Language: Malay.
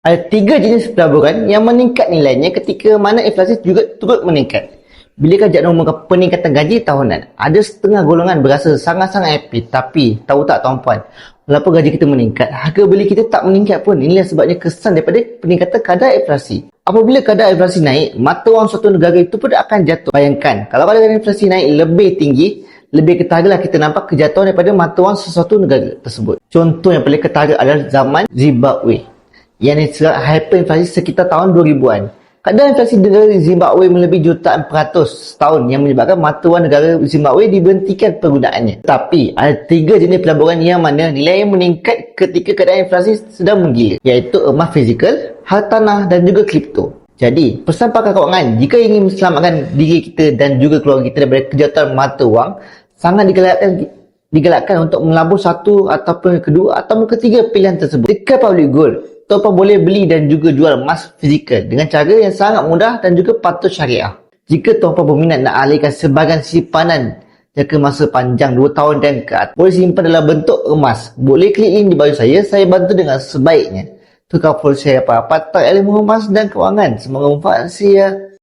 Ada tiga jenis pelaburan yang meningkat nilainya ketika mana inflasi juga turut meningkat. Bilakah Jad mengumumkan peningkatan gaji tahunan? Ada setengah golongan berasa sangat-sangat happy, tapi tahu tak tuan-puan, walaupun gaji kita meningkat, harga beli kita tak meningkat pun. Inilah sebabnya kesan daripada peningkatan kadar inflasi. Apabila kadar inflasi naik, mata wang suatu negara itu pun akan jatuh. Bayangkan, kalau kadar inflasi naik lebih tinggi, lebih ketaralah kita nampak kejatuhan daripada mata wang sesuatu negara tersebut. Contoh yang paling ketara adalah zaman Zimbabwe, yang diserang hyperinflasi sekitar tahun 2000-an. Kadar inflasi negara Zimbabwe melebihi jutaan peratus setahun yang menyebabkan mata wang negara Zimbabwe diberhentikan penggunaannya. Tapi ada tiga jenis pelaburan yang mana nilai meningkat ketika kadar inflasi sedang menggila, iaitu emas fizikal, hartanah dan juga kripto. Jadi, pesan pakar kewangan, jika ingin selamatkan diri kita dan juga keluarga kita daripada kejatuhan mata wang, sangat digalakkan untuk melabur satu ataupun kedua ataupun ketiga pilihan tersebut. Dekat Public Gold, tuan-puan boleh beli dan juga jual emas fizikal dengan cara yang sangat mudah dan juga patut syariah. Jika tuan-puan berminat nak alihkan sebahagian simpanan jangka masa panjang 2 tahun dan ke atas, boleh simpan dalam bentuk emas. Boleh klik link di bio saya bantu dengan sebaiknya. Tukar full saya apa-apa ilmu emas dan kewangan. Semoga bermanfaat. See ya.